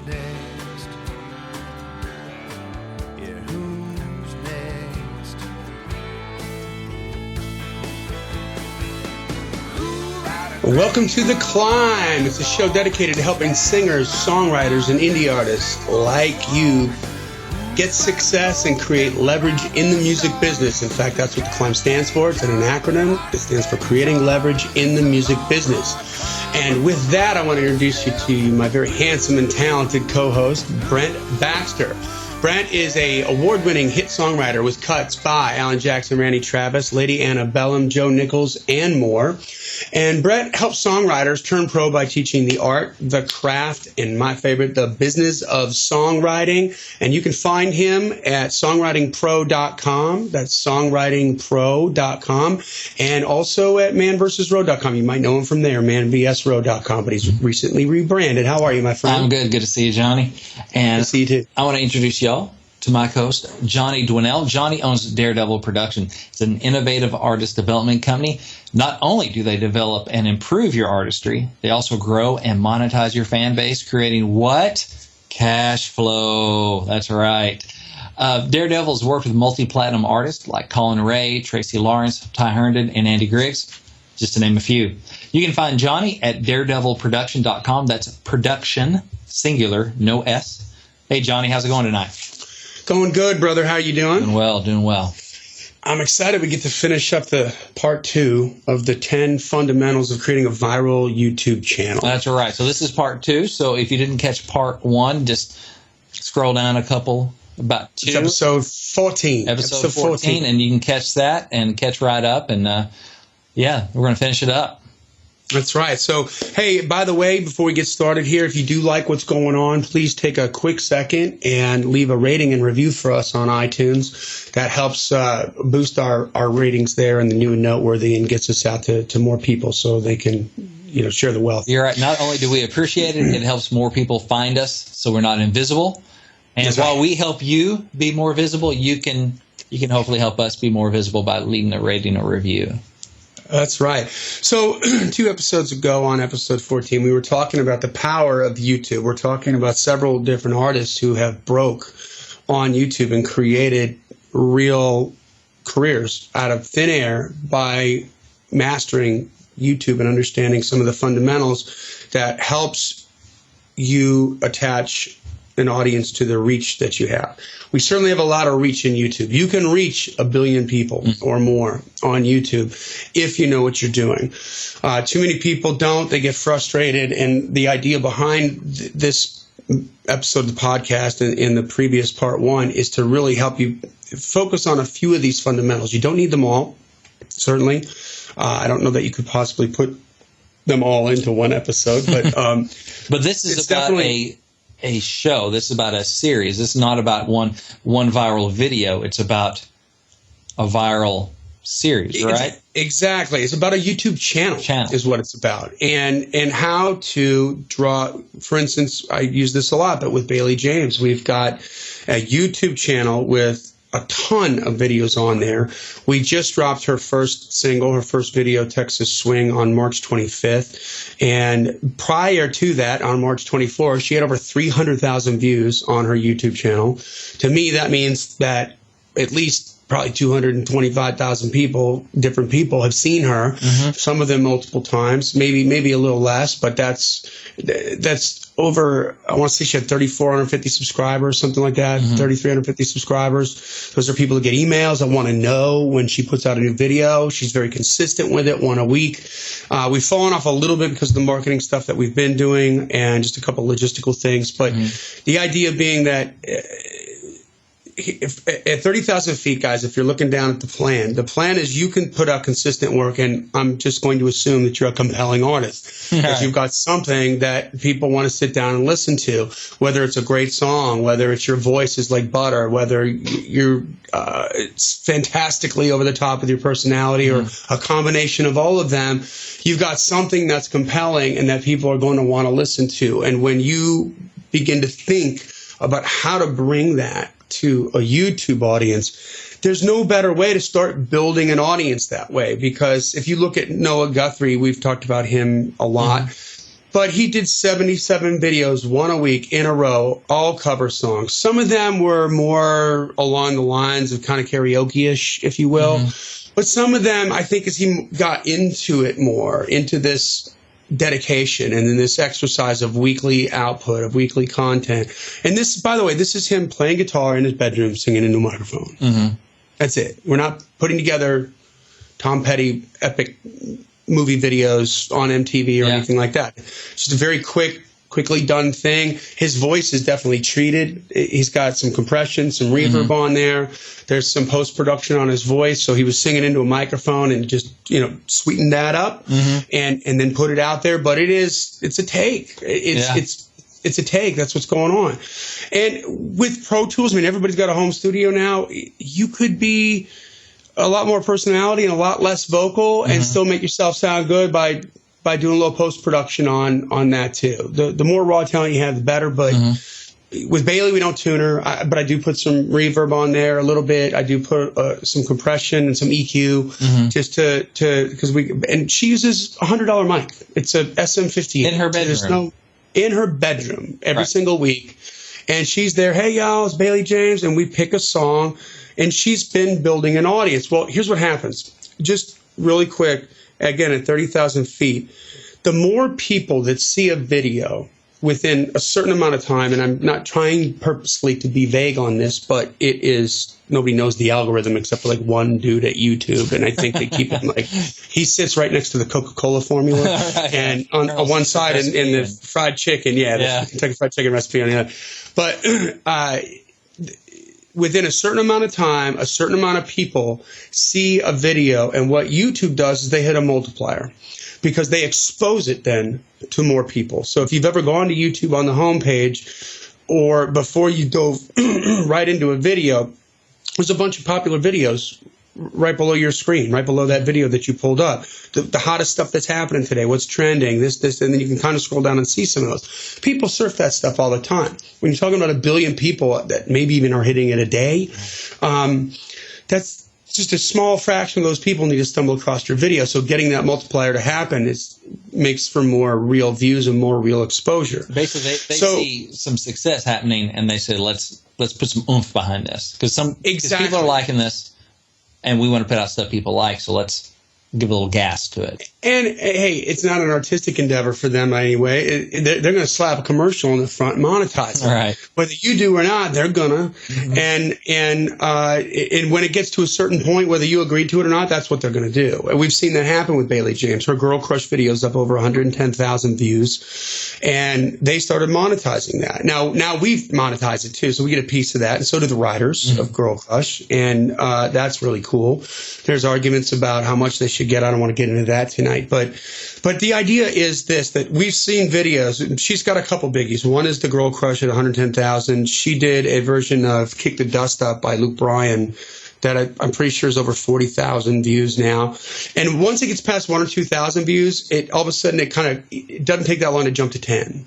next? Yeah, who's next? Welcome to The Climb. It's a show dedicated to helping singers, songwriters, and indie artists like you get success and create leverage in the music business. In fact, that's what The Climb stands for. It's an acronym. It stands for Creating Leverage in the Music Business. And with that, I want to introduce you to my very handsome and talented co-host, Brent Baxter. Brent is a award-winning hit songwriter with cuts by Alan Jackson, Randy Travis, Lady Antebellum, Joe Nichols, and more. And Brent helps songwriters turn pro by teaching the art, the craft, and my favorite, the business of songwriting. And you can find him at songwritingpro.com. That's songwritingpro.com. And also at manvsroad.com. You might know him from there, manvsroad.com. But he's recently rebranded. How are you, my friend? I'm good. Good to see you, Johnny. And good to see you too. I want to introduce y'all to my host, Johnny Dwinell. Johnny owns Daredevil Production. It's an innovative artist development company. Not only do they develop and improve your artistry, they also grow and monetize your fan base, creating what? Cash flow. That's right. Daredevil's worked with multi-platinum artists like Colin Ray, Tracy Lawrence, Ty Herndon, and Andy Griggs, just to name a few. You can find Johnny at daredevilproduction.com. That's production, singular, no S. Hey, Johnny, how's it going tonight? Going good, brother. How you doing? Doing well. I'm excited we get to finish up the part 2 of the 10 fundamentals of creating a viral YouTube channel. That's right. So this is part 2. So if you didn't catch part 1, just scroll down a couple, about 2. It's episode 14. Episode 14, and you can catch that and catch right up. And, we're going to finish it up. That's right. So, hey, by the way, before we get started here, if you do like what's going on, please take a quick second and leave a rating and review for us on iTunes. That helps boost our ratings there in the new and noteworthy and gets us out to more people so they can, share the wealth. You're right. Not only do we appreciate it, it helps more people find us so we're not invisible. And That's while right. we help you be more visible, you can hopefully help us be more visible by leaving a rating or review. That's right. So 2 episodes ago on episode 14, we were talking about the power of YouTube. We're talking about several different artists who have broke on YouTube and created real careers out of thin air by mastering YouTube and understanding some of the fundamentals that helps you attach an audience to the reach that you have. We certainly have a lot of reach in YouTube. You can reach 1 billion people or more on YouTube if you know what you're doing. Too many people don't. They get frustrated. And the idea behind this episode of the podcast and in the previous part 1 is to really help you focus on a few of these fundamentals. You don't need them all, certainly. I don't know that you could possibly put them all into one episode, but but this is about a show. This is about a series. This is not about one viral video. It's about a viral series, right? Exactly. It's about a YouTube channel is what it's about. And how to draw, for instance, I use this a lot, but with Bailey James, we've got a YouTube channel with a ton of videos on there. We just dropped her first single, her first video, Texas Swing, on March 25th. And prior to that, on March 24th, she had over 300,000 views on her YouTube channel. To me, that means that at least probably 225,000 different people have seen her. Some of them multiple times, maybe a little less, but that's over, I want to say she had 3,450 subscribers, something like that, 3,350 subscribers. Those are people that get emails that want to know when she puts out a new video. She's very consistent with it, 1 a week. We've fallen off a little bit because of the marketing stuff that we've been doing and just a couple logistical things. But the idea being that at 30,000 feet, guys, if you're looking down at the plan is you can put out consistent work, and I'm just going to assume that you're a compelling artist, that you've got something that people want to sit down and listen to, whether it's a great song, whether it's your voice is like butter, whether you're it's fantastically over the top with your personality, or a combination of all of them. You've got something that's compelling and that people are going to want to listen to. And when you begin to think about how to bring that to a YouTube audience, there's no better way to start building an audience that way. Because if you look at Noah Guthrie, we've talked about him a lot. But he did 77 videos, one a week in a row, all cover songs. Some of them were more along the lines of kind of karaoke-ish, if you will. Mm-hmm. But some of them, I think, as he got into it more, into this dedication and then this exercise of weekly output, of weekly content. And this, by the way, this is him playing guitar in his bedroom, singing into a microphone. Mm-hmm. That's it. We're not putting together Tom Petty epic movie videos on MTV or anything like that. Just a very quickly done thing. His voice is definitely treated. He's got some compression, some reverb on there. There's some post-production on his voice. So he was singing into a microphone and just, sweetened that up and then put it out there. But it's a take. It's a take. That's what's going on. And with Pro Tools, everybody's got a home studio now. You could be a lot more personality and a lot less vocal and still make yourself sound good by doing a little post-production on that too. The more raw talent you have, the better. But with Bailey, we don't tune her, but I do put some reverb on there a little bit. I do put some compression and some EQ just and she uses a $100 mic. It's a SM58. In her bedroom. In her bedroom every single week. And she's there, hey, y'all, it's Bailey James. And we pick a song. And she's been building an audience. Well, here's what happens. Just really quick, again, at 30,000 feet, the more people that see a video within a certain amount of time, and I'm not trying purposely to be vague on this, but it is, nobody knows the algorithm except for one dude at YouTube. And I think they keep it he sits right next to the Coca-Cola formula and on one side and the fried chicken. The Kentucky Fried Chicken recipe on the other. But, within a certain amount of time, a certain amount of people see a video, and what YouTube does is they hit a multiplier because they expose it then to more people. So if you've ever gone to YouTube on the homepage or before you dove right into a video, there's a bunch of popular videos right below your screen, right below that video that you pulled up. The hottest stuff that's happening today, what's trending, this, and then you can kind of scroll down and see some of those. People surf that stuff all the time. When you're talking about 1 billion people that maybe even are hitting it a day, that's just a small fraction of those people need to stumble across your video. So getting that multiplier to happen makes for more real views and more real exposure. Basically, they see some success happening, and they say, let's put some oomph behind this. Because people are liking this, and we want to put out stuff people like, so let's give a little gas to it. And, hey, it's not an artistic endeavor for them anyway. They're going to slap a commercial on the front and monetize it. All right. Whether you do or not, they're going to. And when it gets to a certain point, whether you agree to it or not, that's what they're going to do. And we've seen that happen with Bailey James. Her Girl Crush video's up over 110,000 views, and they started monetizing that. Now we've monetized it too, so we get a piece of that, and so do the writers of Girl Crush, and that's really cool. There's arguments about how much they should get. I don't want to get into that tonight. But the idea is this, that we've seen videos. She's got a couple biggies. One is the Girl Crush at 110,000. She did a version of Kick the Dust Up by Luke Bryan that I'm pretty sure is over 40,000 views now. And once it gets past 1,000 or 2,000 views, all of a sudden it doesn't take that long to jump to 10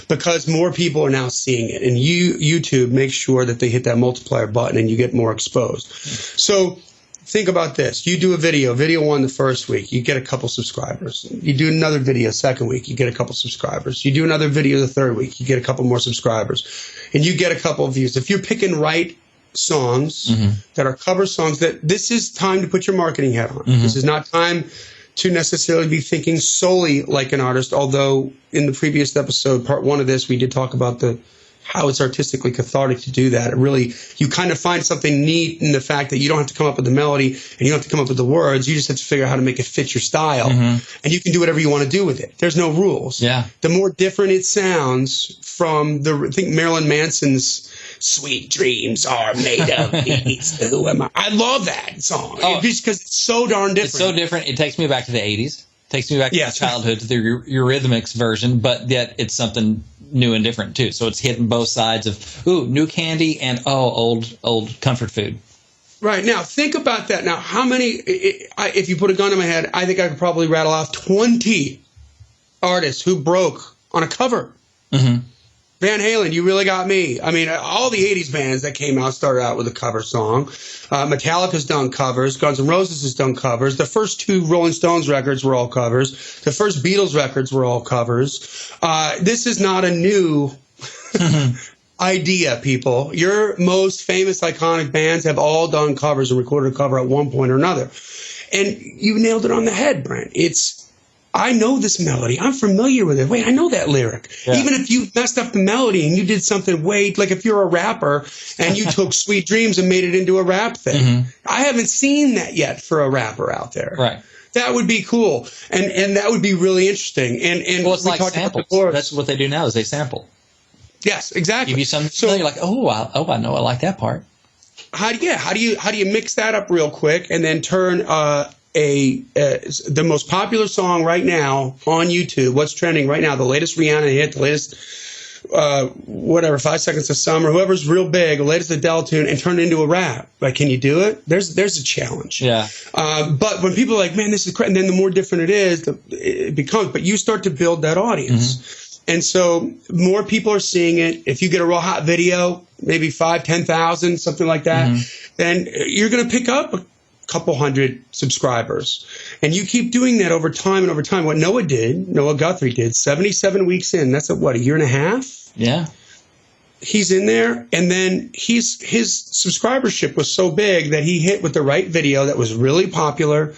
because more people are now seeing it. And YouTube makes sure that they hit that multiplier button and you get more exposed. So think about this. You do a video 1 the first week, you get a couple subscribers. You do another video second week, you get a couple subscribers. You do another video the third week, you get a couple more subscribers. And you get a couple of views. If you're picking right songs that are cover songs, that this is time to put your marketing hat on. This is not time to necessarily be thinking solely like an artist, although in the previous episode, part 1 of this, we did talk about how it's artistically cathartic to do that. It really, you kind of find something neat in the fact that you don't have to come up with the melody and you don't have to come up with the words. You just have to figure out how to make it fit your style. And you can do whatever you want to do with it. There's no rules. Yeah. The more different it sounds from I think Marilyn Manson's Sweet Dreams Are Made of These. Who am I? I love that song. Just because it's so darn different. It's so different. It takes me back to the 80s. Takes me back to my childhood, to the Eurythmics version, but yet it's something new and different too. So it's hitting both sides of new candy and old comfort food. Right. Now think about that. Now how many? If you put a gun to my head, I think I could probably rattle off 20 artists who broke on a cover. Van Halen, You Really Got Me. I mean, all the 80s bands that came out started out with a cover song. Metallica's done covers. Guns N' Roses has done covers. The first 2 Rolling Stones records were all covers. The first Beatles records were all covers. This is not a new idea, people. Your most famous iconic bands have all done covers and recorded a cover at one point or another. And you nailed it on the head, Brent. I know this melody. I'm familiar with it. Wait, I know that lyric. Yeah. Even if you messed up the melody and you did something like if you're a rapper and you took Sweet Dreams and made it into a rap thing. I haven't seen that yet for a rapper out there. Right. That would be cool. And that would be really interesting. And well, it's like samples. That's what they do now is they sample. Yes, exactly. Give you something you're like, I know I like that part. How do you mix that up real quick and then turn the most popular song right now on YouTube, what's trending right now, the latest Rihanna hit, the latest 5 Seconds of Summer, whoever's real big, the latest Adele tune, and turn it into a rap? Like, can you do it? There's a challenge. Yeah. But when people are like, man, this is crazy, and then the more different it is, it becomes. But you start to build that audience. And so more people are seeing it. If you get a real hot video, maybe 5,000-10,000, something like that, then you're going to pick up a couple hundred subscribers. And you keep doing that over time and over time. What Noah Guthrie did, 77 weeks in, that's a year and a half? Yeah. He's in there, and then his subscribership was so big that he hit with the right video that was really popular.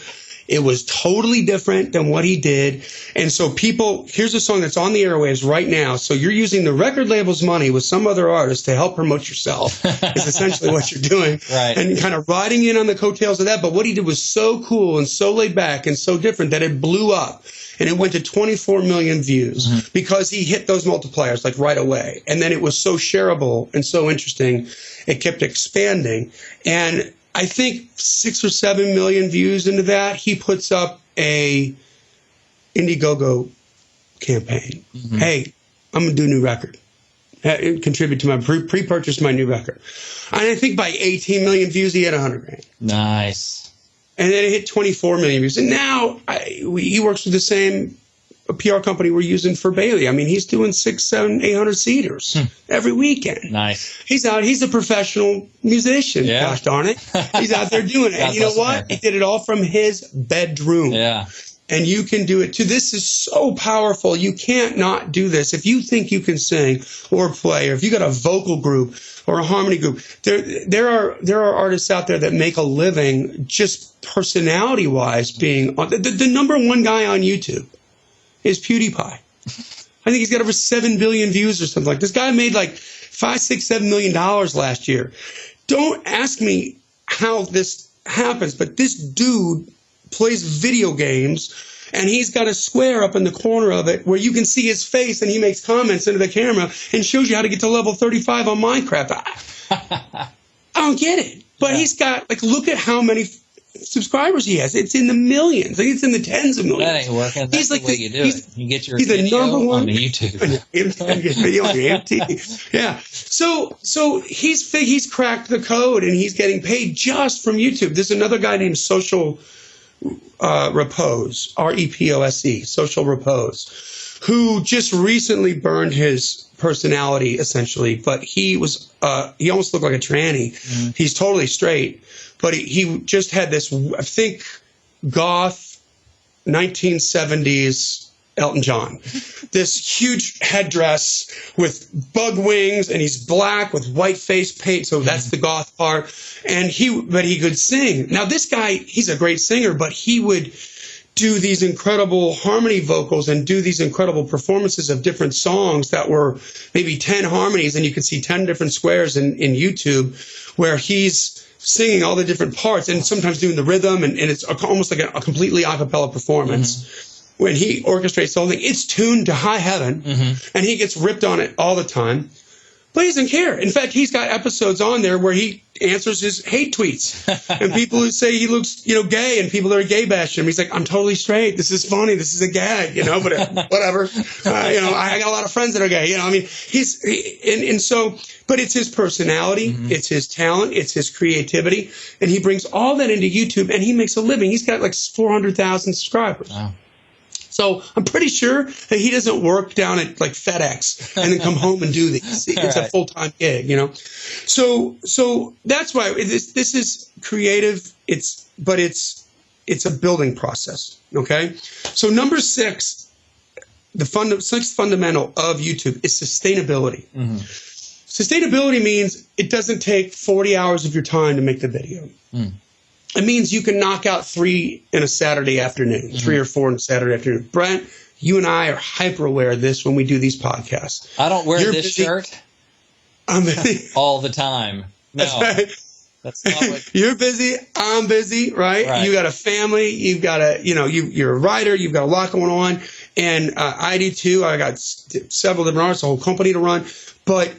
It was totally different than what he did. And so here's a song that's on the airwaves right now. So you're using the record label's money with some other artist to help promote yourself is essentially what you're doing. Right. And kind of riding in on the coattails of that. But what he did was so cool and so laid back and so different that it blew up. And it went to 24 million views because he hit those multipliers like right away. And then it was so shareable and so interesting. It kept expanding. And I think 6 or 7 million views into that, he puts up a Indiegogo campaign. Hey, I'm going to do a new record. Contribute to my pre-purchase my new record. And I think by 18 million views, he had $100,000. Nice. And then it hit 24 million views. And now he works with the same PR company we're using for Bailey. I mean, he's doing 600, 700, 800 seaters every weekend. Nice. He's a professional musician. Yeah. Gosh darn it. He's out there doing it. And you know what? He did it all from his bedroom. Yeah. And you can do it too. This is so powerful. You can't not do this. If you think you can sing or play, or if you got a vocal group or a harmony group, there are artists out there that make a living just personality wise being on the number one guy on YouTube is PewDiePie. I think he's got over 7 billion views or something like this. Guy made like $5, $6, $7 million last year. Don't ask me how this happens, but this dude plays video games, and he's got a square up in the corner of it where you can see his face, and he makes comments into the camera and shows you how to get to level 35 on Minecraft. I don't get it. But he's got, look at how many subscribers he has. It's in the millions. I think it's in the tens of millions. That ain't working. That's the way you do it. You get your video on YouTube. Video on your MTV. Yeah. So he's cracked the code, and he's getting paid just from YouTube. There's another guy named Social Repose, REPOSE, Social Repose, who just recently burned his personality essentially, but he almost looked like a tranny. He's totally straight, but he just had this, I think, goth 1970s Elton John, this huge headdress with bug wings, and he's black with white face paint, so that's the goth part. And he could sing. Now this guy, he's a great singer, but he would do these incredible harmony vocals and do these incredible performances of different songs that were maybe 10 harmonies, and you could see 10 different squares in YouTube where he's singing all the different parts and sometimes doing the rhythm, and it's almost like a completely a cappella performance. When he orchestrates the whole thing, it's tuned to high heaven, and he gets ripped on it all the time. But he doesn't care. In fact, he's got episodes on there where he answers his hate tweets. And people who say he looks, gay, and people that are gay bashing him. He's like, I'm totally straight. This is funny. This is a gag, but whatever. I got a lot of friends that are gay. I mean, but it's his personality. It's his talent. It's his creativity. And he brings all that into YouTube, and he makes a living. He's got like 400,000 subscribers. Wow. So I'm pretty sure that he doesn't work down at like FedEx and then come home and do these. It's a full-time gig, you know? So that's why this is creative. It's a building process. Okay. So number 6, the sixth fundamental of YouTube is sustainability. Mm-hmm. Sustainability means it doesn't take 40 hours of your time to make the video. Mm. It means you can knock out 3 in a Saturday afternoon, 3 or 4 in a Saturday afternoon. Brent, you and I are hyper aware of this when we do these podcasts. I don't wear this shirt all the time. No, that's right. That's not what... You're busy. I'm busy, right? You got a family. You've got you're a writer. You've got a lot going on. And I do too. I got several different artists, a whole company to run. But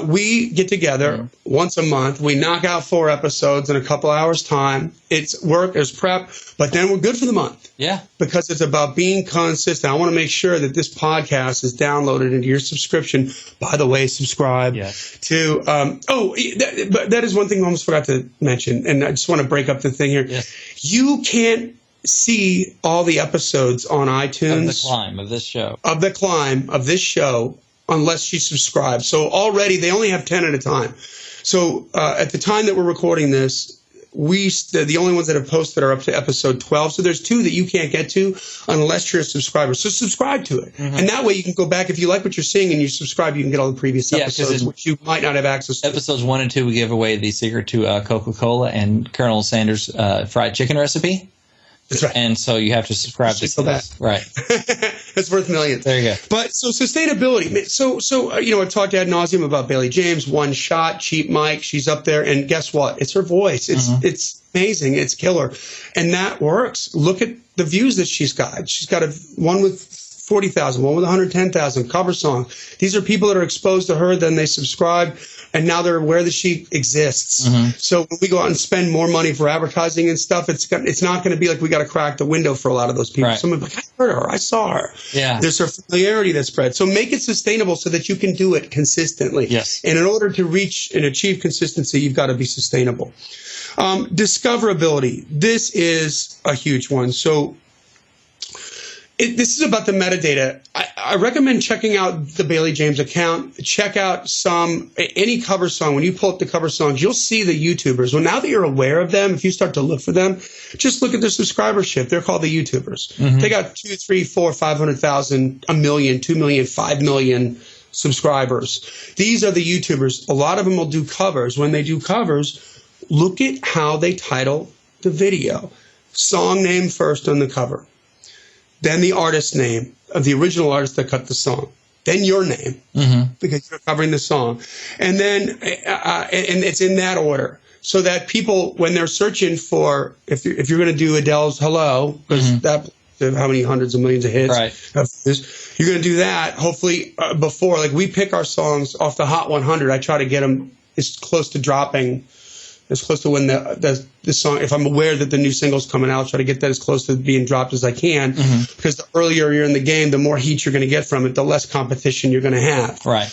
we get together once a month. We knock out 4 episodes in a couple hours time. It's work, there's prep, but then we're good for the month. Yeah. Because it's about being consistent. I want to make sure that this podcast is downloaded into your subscription. By the way, subscribe to, that is one thing I almost forgot to mention. And I just want to break up the thing here. Yes. You can't see all the episodes on iTunes. Of the climb of this show. Unless you subscribe. So already they only have 10 at a time. So at the time that we're recording this, the only ones that have posted are up to episode 12. So there's 2 that you can't get to unless you're a subscriber. So subscribe to it. Mm-hmm. And that way you can go back. If you like what you're seeing and you subscribe, you can get all the previous episodes, which you might not have access to. Episodes 1 and 2, we give away the secret to Coca-Cola and Colonel Sanders' fried chicken recipe. That's right. And so you have to subscribe to that. Right. That's worth millions. There you go. But so sustainability. So I've talked ad nauseum about Bailey James, one shot, cheap mic. She's up there. And guess what? It's her voice. It's amazing. It's killer. And that works. Look at the views that she's got. She's got one with 40,000, one with 110,000, cover song. These are people that are exposed to her, then they subscribe, and now they're aware that she exists. Mm-hmm. So when we go out and spend more money for advertising and stuff, it's not going to be like we got to crack the window for a lot of those people. Right. Someone's like, I heard her, I saw her. Yeah. There's her familiarity that spread. So make it sustainable so that you can do it consistently. Yes. And in order to reach and achieve consistency, you've got to be sustainable. Discoverability. This is a huge one. So this is about the metadata. I recommend checking out the Bailey James account. Check out any cover song. When you pull up the cover songs, you'll see the YouTubers. Well, now that you're aware of them, if you start to look for them, just look at their subscribership. They're called the YouTubers. Mm-hmm. They got 2, 3, 4, 500,000, 1 million, 2 million, 5 million subscribers. These are the YouTubers. A lot of them will do covers. When they do covers, look at how they title the video. Song name first on the cover. Then the artist name of the original artist that cut the song. Then your name, because you're covering the song. And then and it's in that order. So that people, when they're searching for, if you're going to do Adele's Hello, because that, how many hundreds of millions of hits, right. You're going to do that, hopefully before. Like we pick our songs off the Hot 100. I try to get them as close to dropping, as close to when the song, if I'm aware that the new single's coming out, I'll try to get that as close to being dropped as I can. Mm-hmm. Because the earlier you're in the game, the more heat you're going to get from it, the less competition you're going to have. Right.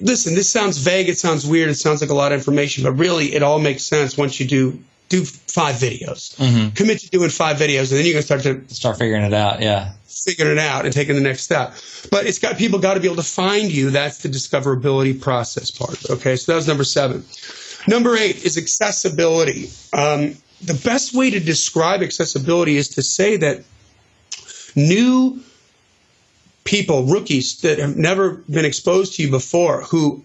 Listen, this sounds vague. It sounds weird. It sounds like a lot of information, but really it all makes sense once you do 5 videos. Mm-hmm. Commit to doing 5 videos, and then you can start figuring it out. Yeah. Figuring it out and taking the next step. But people got to be able to find you. That's the discoverability process part. Okay, so that was number 7. Number 8 is accessibility. The best way to describe accessibility is to say that new people, rookies that have never been exposed to you before, who,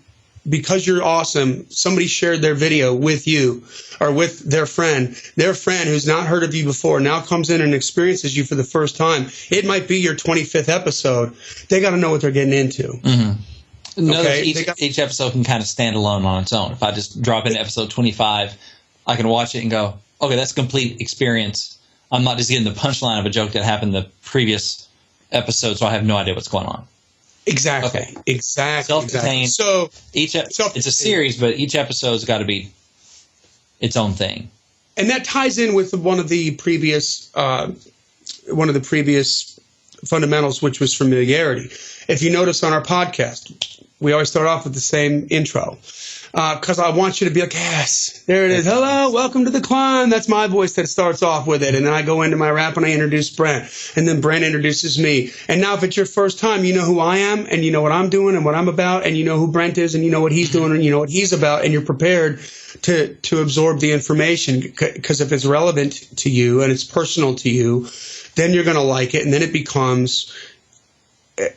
because you're awesome, somebody shared their video with you or with their friend who's not heard of you before now comes in and experiences you for the first time. It might be your 25th episode. They got to know what they're getting into. Mm-hmm. Okay? Each episode can kind of stand alone on its own. If I just drop in episode 25, I can watch it and go, okay, that's a complete experience. I'm not just getting the punchline of a joke that happened the previous episode, so I have no idea what's going on. Exactly. Okay. Exactly. Self-contained. So it's a series, but each episode's got to be its own thing. And that ties in with one of the previous fundamentals, which was familiarity. If you notice on our podcast, we always start off with the same intro. because I want you to be like, yes, there it is. Hello, welcome to the climb. That's my voice that starts off with it. And then I go into my rap and I introduce Brent. And then Brent introduces me. And now if it's your first time, you know who I am and you know what I'm doing and what I'm about. And you know who Brent is and you know what he's doing and you know what he's about. And you're prepared to absorb the information, because if it's relevant to you and it's personal to you, then you're going to like it. And then it becomes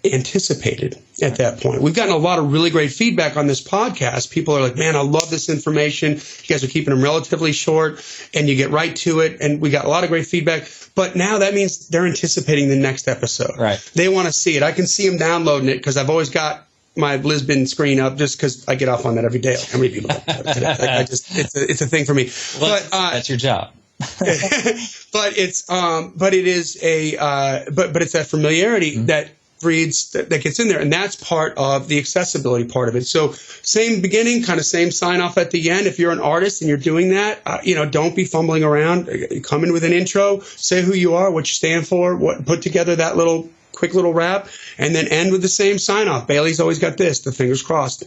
anticipated at that point. We've gotten a lot of really great feedback on this podcast. People are like, man, I love this information. You guys are keeping them relatively short and you get right to it. And we got a lot of great feedback. But now that means they're anticipating the next episode. Right. They want to see it. I can see them downloading it because I've always got my Lisbon screen up just because I get off on that every day. How many people like that? It's a thing for me. Well, but that's your job. But it's that familiarity that breeds that gets in there, and that's part of the accessibility part of it. So same beginning, kind of same sign off at the end. If you're an artist and you're doing that, don't be fumbling around. Come in with an intro, say who you are, what you stand for, put together that quick little rap, and then end with the same sign off. Bailey's always got this, the fingers crossed.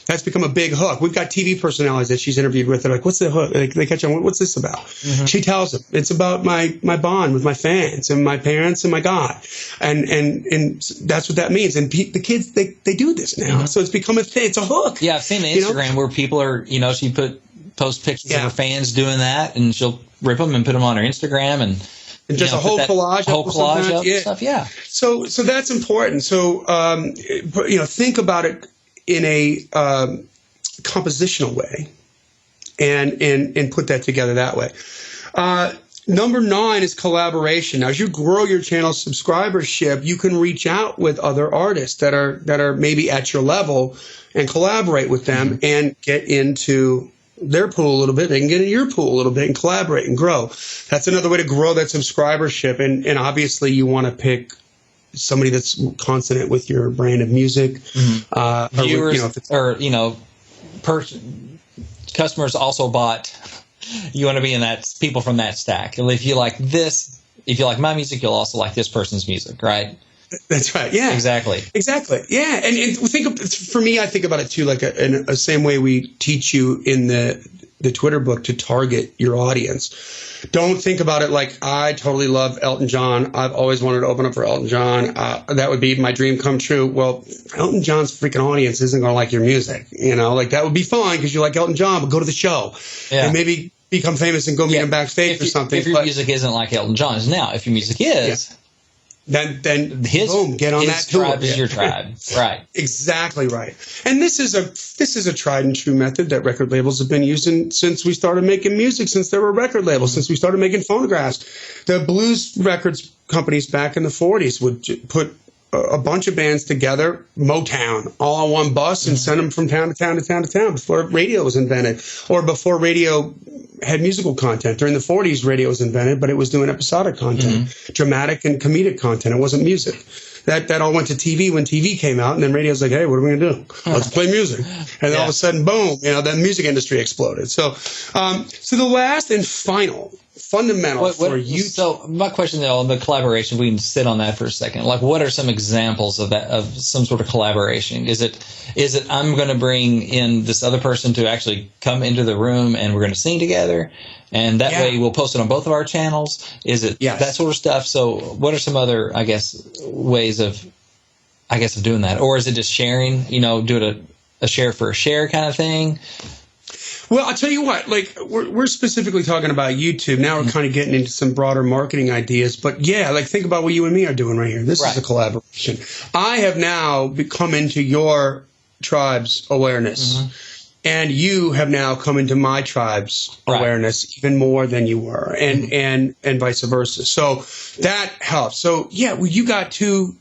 That's become a big hook. We've got TV personalities that she's interviewed with. They're like, what's the hook? They catch on, what's this about? Mm-hmm. She tells them, it's about my bond with my fans and my parents and my God. And that's what that means. And the kids, they do this now. Mm-hmm. So it's become a thing. It's a hook. Yeah, I've seen the Instagram where people are, she post pictures of her fans doing that, and she'll rip them and put them on her Instagram and just a whole collage up and stuff. Yeah. So that's important. So, think about it in a compositional way and put that together that way. Number 9 is collaboration. Now, as you grow your channel subscribership, you can reach out with other artists that are maybe at your level and collaborate with them and get into their pool a little bit. They can get in your pool a little bit and collaborate and grow. That's another way to grow that subscribership. And obviously you want to pick somebody that's consonant with your brand of music. Mm-hmm. Customers also bought. You want to be in that people from that stack. If you like this, if you like my music, you'll also like this person's music, right? That's right. Yeah. Exactly. Yeah. And for me, I think about it too, like in the same way we teach you in the Twitter book to target your audience. Don't think about it like, I totally love Elton John. I've always wanted to open up for Elton John. That would be my dream come true. Well, Elton John's freaking audience isn't going to like your music. That would be fine because you like Elton John, but go to the show and maybe become famous and go meet him backstage or something. If your music isn't like Elton John's. Now, if your music is... Then boom, get on that tour. His tribe is your tribe, right? Exactly right. And this is a tried and true method that record labels have been using since we started making music, since there were record labels, since we started making phonographs. The blues records companies back in the 40s would put a bunch of bands together, Motown, all on one bus, and send them from town to town to town to town before radio was invented, or before radio had musical content. During the 40s, radio was invented, but it was doing episodic content, dramatic and comedic content. It wasn't music. That all went to TV when TV came out, and then radio's like, hey, what are we going to do? Let's play music. And then all of a sudden, boom, the music industry exploded. So the last and final fundamental for you. So my question though, on the collaboration, we can sit on that for a second. Like, what are some examples of that, of some sort of collaboration? Is it I'm going to bring in this other person to actually come into the room and we're going to sing together, and that way we'll post it on both of our channels? Is it that sort of stuff? So what are some other, ways of doing that? Or is it just sharing, do it a share for a share kind of thing? Well, I'll tell you what, we're specifically talking about YouTube. Now we're kind of getting into some broader marketing ideas. But think about what you and me are doing right here. This is a collaboration. I have now come into your tribe's awareness, and you have now come into my tribe's awareness even more than you were, and vice versa. So that helps. So you got two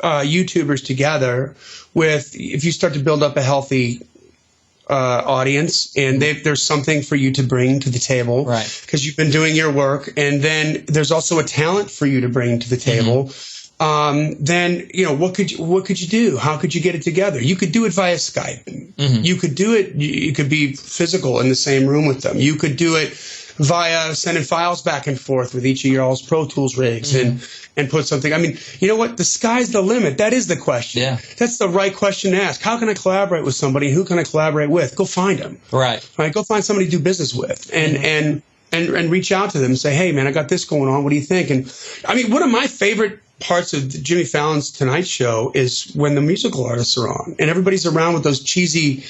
YouTubers together if you start to build up a healthy audience, and there's something for you to bring to the table, right? Because you've been doing your work, and then there's also a talent for you to bring to the table. Then what could you do? How could you get it together? You could do it via Skype. You could do it. You could be physical in the same room with them. You could do it via sending files back and forth with each of y'all's Pro Tools rigs and put something. I mean, you know what? The sky's the limit. That is the question. Yeah. That's the right question to ask. How can I collaborate with somebody? Who can I collaborate with? Go find them. Right. Go find somebody to do business with and reach out to them and say, hey, man, I got this going on. What do you think? And I mean, one of my favorite parts of Jimmy Fallon's Tonight Show is when the musical artists are on and everybody's around with those cheesy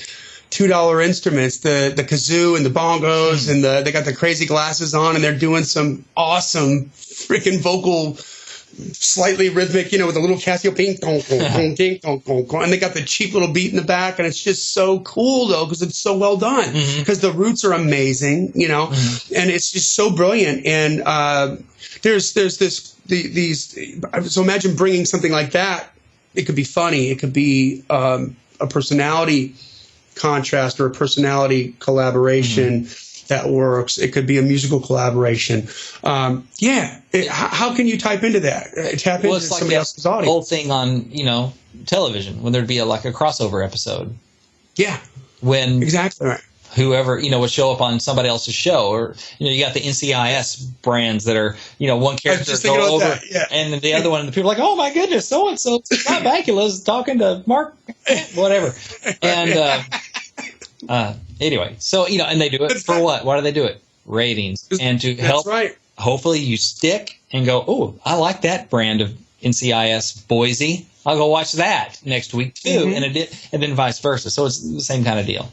$2 instruments, the kazoo and the bongos, and they got the crazy glasses on, and they're doing some awesome freaking vocal, slightly rhythmic, with a little Casio, ping, dong, dong, ding, dong, dong, dong, and they got the cheap little beat in the back, and it's just so cool though because it's so well done because the roots are amazing, and it's just so brilliant. And there's these. So imagine bringing something like that. It could be funny. It could be a personality contrast or a personality collaboration that works. It could be a musical collaboration. How can you type into that? Tap into somebody else's audience. Whole thing on television when there'd be a crossover episode. Yeah, when exactly right. Whoever would show up on somebody else's show, or you got the NCIS brands that are one character go over, and then the other one, and the people are like, oh my goodness, so and so Scott Bakula's talking to Mark, whatever, and anyway, so and they do it for what? Why do they do it? Ratings, and to help. Right. Hopefully, you stick and go, oh, I like that brand of NCIS Boise. I'll go watch that next week too, and then vice versa. So it's the same kind of deal.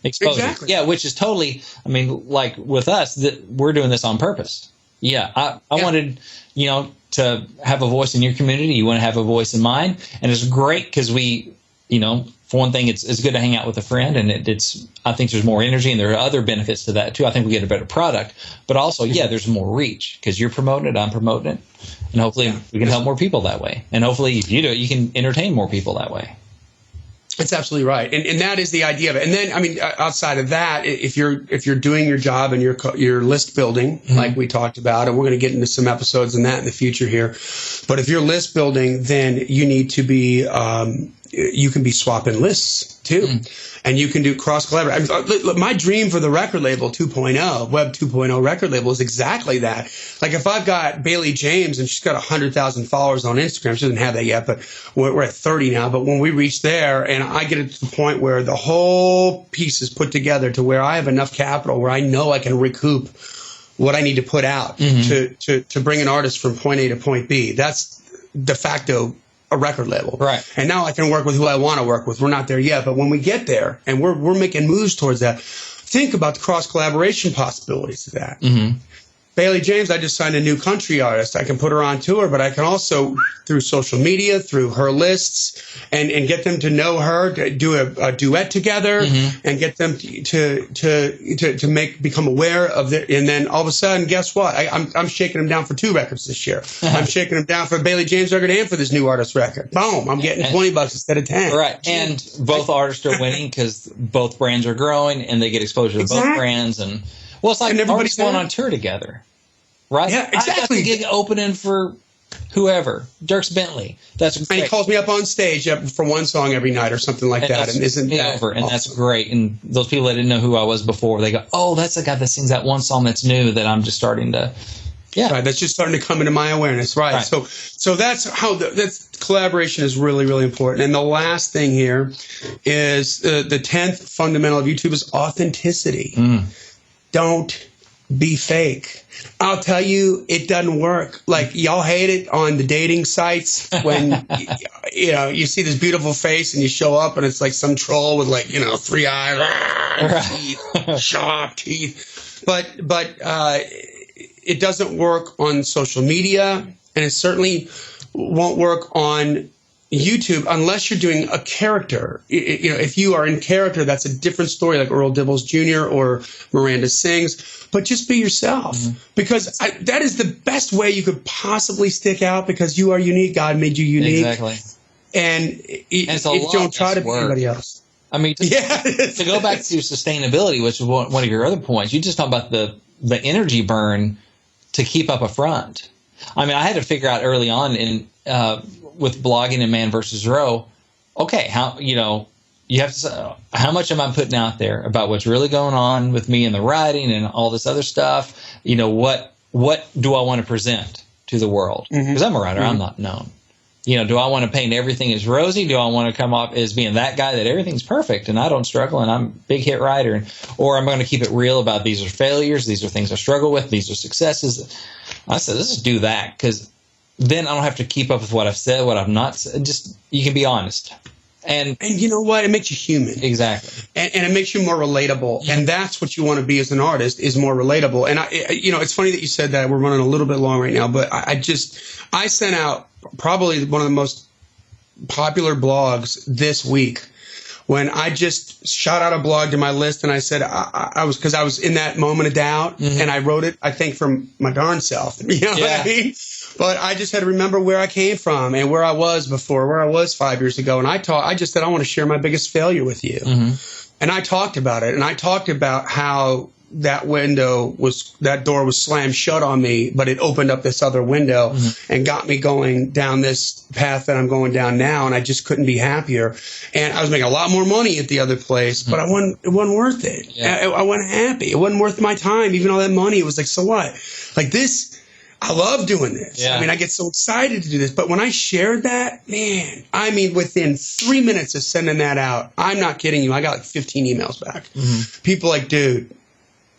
Exposure. Exactly. Yeah, which is totally, I mean, like with us, we're doing this on purpose. Yeah, I wanted, to have a voice in your community. You want to have a voice in mine. And it's great because we, for one thing, it's good to hang out with a friend. And I think there's more energy and there are other benefits to that too. I think we get a better product. But also, there's more reach because you're promoting it, I'm promoting it. And hopefully we can help more people that way. And hopefully if you do it, you can entertain more people that way. That's absolutely right, and that is the idea of it. And then, I mean, outside of that, if you're doing your job and you're list building, like we talked about, and we're going to get into some episodes in that in the future here. But if you're list building, then you need to be you can be swapping lists too, and you can do cross collaborate. My dream for the record label 2.0, Web 2.0 record label is exactly that. Like if I've got Bailey James and she's got 100,000 followers on Instagram, she doesn't have that yet, but we're at 30 now. But when we reach there, and I get it to the point where the whole piece is put together to where I have enough capital where I know I can recoup what I need to put out to bring an artist from point A to point B. That's de facto a record label. Right. And now I can work with who I want to work with. We're not there yet, but when we get there and we're making moves towards that, think about the cross collaboration possibilities of that. Bailey James, I just signed a new country artist. I can put her on tour, but I can also, through social media, through her lists, and get them to know her, to do a duet together, and get them to become aware of it. And then all of a sudden, guess what? I'm shaking them down for 2 records this year. I'm shaking them down for a Bailey James record and for this new artist record. Boom! I'm getting $20 instead of 10. Right, and both artists are winning because both brands are growing, and they get exposure to both brands and. Well, it's like artists going on tour together, right? Yeah, exactly. I got the gig opening for whoever, Dierks Bentley. That's great. And he calls me up on stage for one song every night or something like that. And isn't that over? And that's great. And those people that didn't know who I was before, they go, "Oh, that's the guy that sings that one song that's new that I'm just starting to." Yeah, right, that's just starting to come into my awareness, right? So that's how that's collaboration is really, really important. And the last thing here is the 10th fundamental of YouTube is authenticity. Don't be fake. I'll tell you, it doesn't work. Like y'all hate it on the dating sites when you see this beautiful face and you show up and it's like some troll with 3 eyes, teeth, sharp teeth. But it doesn't work on social media, and it certainly won't work on YouTube unless you're doing a character. If you are in character, that's a different story, like Earl Dibbles Jr. or Miranda Sings. But just be yourself, because that is the best way you could possibly stick out, because you are unique. God made you unique. Exactly. And don't try to be anybody else. I mean, to go back to sustainability, which is one of your other points, you just talk about the energy burn to keep up a front. I mean, I had to figure out early on with blogging and Man vs. Row, okay, how, you have to say, how much am I putting out there about what's really going on with me in the writing and all this other stuff? You know, what do I want to present to the world? Because I'm a writer, I'm not known. You know, do I want to paint everything as rosy? Do I want to come off as being that guy that everything's perfect and I don't struggle and I'm a big hit writer? Or I'm going to keep it real about these are failures, these are things I struggle with, these are successes. I said, let's just do that, because then I don't have to keep up with what I've said, what I've not said. Just, you can be honest. And you know what? It makes you human. Exactly. And it makes you more relatable. And that's what you want to be as an artist, is more relatable. And it's funny that you said that. We're running a little bit long right now, but I sent out probably one of the most popular blogs this week when I just shot out a blog to my list, and I said I was in that moment of doubt, and I wrote it, I think, from my darn self. You know what I mean? But I just had to remember where I came from and where I was before, where I was 5 years ago. And I just said, I want to share my biggest failure with you. And I talked about it. And I talked about how that door was slammed shut on me, but it opened up this other window and got me going down this path that I'm going down now. And I just couldn't be happier. And I was making a lot more money at the other place, but it wasn't worth it. Yeah. I wasn't happy. It wasn't worth my time. Even all that money, it was like, so what? Like this, I love doing this. Yeah. I mean, I get so excited to do this. But when I shared that, man, I mean, within 3 minutes of sending that out, I'm not kidding you, I got like 15 emails back. People like, dude,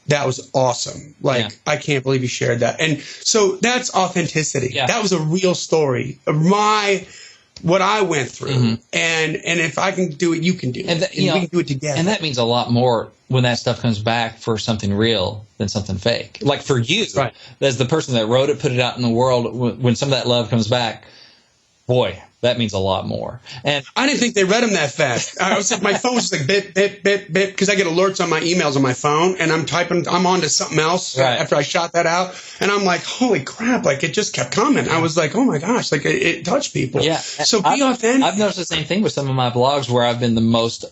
that was awesome. Like, I can't believe you shared that. And so that's authenticity. Yeah. That was a real story of what I went through. And if I can do it, you can do it. And we can do it together. And that means a lot more when that stuff comes back for something real than something fake. Like for you, as the person that wrote it, put it out in the world, when some of that love comes back, boy, that means a lot more. And I didn't think they read them that fast. I was my phone was just like bit, because I get alerts on my emails on my phone, and I'm on to something else after I shot that out, and I'm like, holy crap! Like, it just kept coming. I was like, oh my gosh! Like, it touched people. Yeah. So be authentic. I've noticed the same thing with some of my blogs where I've been the most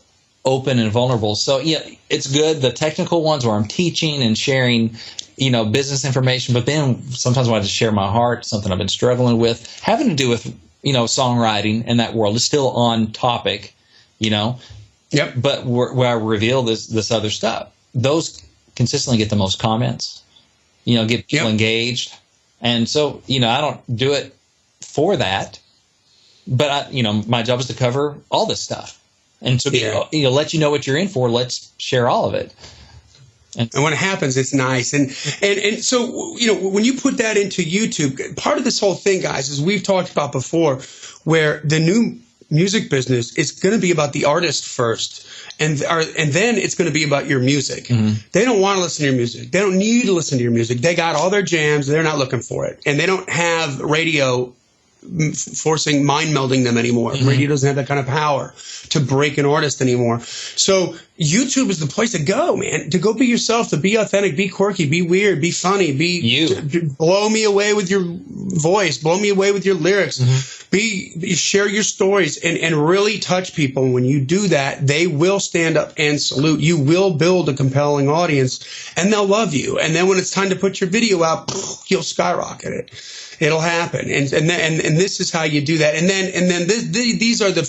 open and vulnerable. So yeah, it's good. The technical ones where I'm teaching and sharing, business information, but then sometimes when I just share my heart, something I've been struggling with, having to do with songwriting in that world is still on topic, Yep. But where I reveal this other stuff, those consistently get the most comments, get people engaged. And so, I don't do it for that, but my job is to cover all this stuff. And so, let you know what you're in for. Let's share all of it. And when it happens, it's nice. And so, when you put that into YouTube, part of this whole thing, guys, is we've talked about before, where the new music business is going to be about the artist first. And then it's going to be about your music. They don't want to listen to your music. They don't need to listen to your music. They got all their jams. They're not looking for it. And they don't have radio forcing mind melding them anymore. Radio doesn't have that kind of power to break an artist anymore. So YouTube is the place to go, man, to go be yourself, to be authentic, be quirky, be weird, be funny, blow me away with your voice, blow me away with your lyrics, share your stories and really touch people. And when you do that, they will stand up and salute. You will build a compelling audience and they'll love you. And then when it's time to put your video out, you'll skyrocket it. It'll happen, and this is how you do that. And then these are the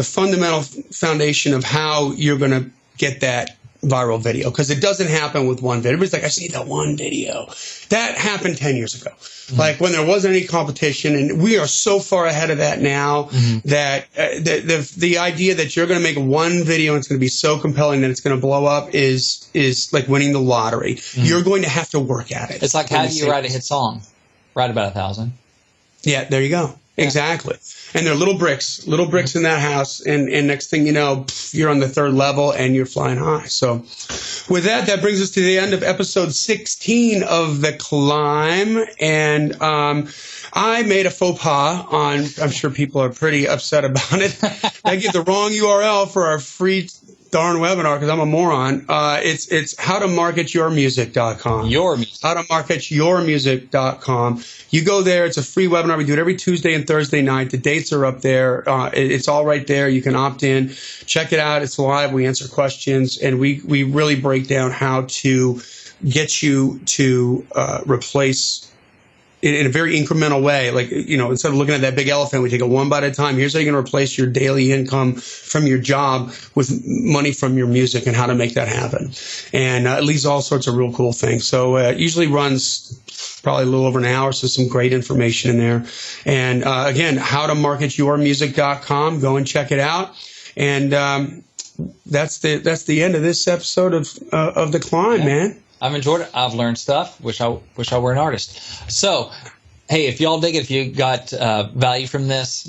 fundamental foundation of how you're going to get that viral video, because it doesn't happen with one video. Everybody's like, I see that one video. That happened 10 years ago, like when there wasn't any competition, and we are so far ahead of that now that the idea that you're going to make one video and it's going to be so compelling that it's going to blow up is like winning the lottery. You're going to have to work at it. It's like, how do you write a hit song? Write about 1,000. Yeah, there you go. Yeah. Exactly. And they're little bricks in that house. And next thing you know, you're on the third level and you're flying high. So with that brings us to the end of episode 16 of the Climb. And I made a faux pas I'm sure people are pretty upset about it. I gave the wrong URL for our free darn webinar because I'm a moron. It's howtomarketyourmusic.com. Howtomarketyourmusic.com. You go there. It's a free webinar. We do it every Tuesday and Thursday night. The dates are up there. It's all right there. You can opt in. Check it out. It's live. We answer questions, and we really break down how to get you to replace in a very incremental way. Like, instead of looking at that big elephant, we take it one bite at a time. Here's how you're going to replace your daily income from your job with money from your music and how to make that happen. And it leads to all sorts of real cool things. So it usually runs probably a little over an hour, so some great information in there. And again, howtomarketyourmusic.com. Go and check it out. And that's the end of this episode of The Climb, man. I've enjoyed it. I've learned stuff. Wish I were an artist. So, hey, if y'all dig it, if you got value from this,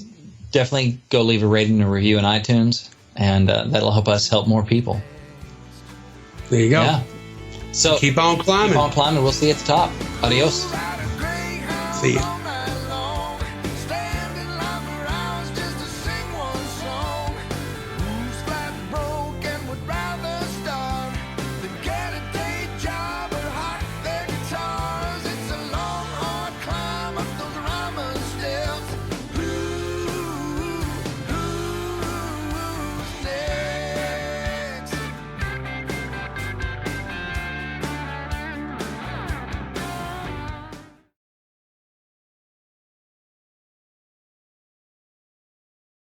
definitely go leave a rating and a review in iTunes, and that'll help us help more people. There you go. Yeah. So keep on climbing. Keep on climbing. We'll see you at the top. Adios. See ya.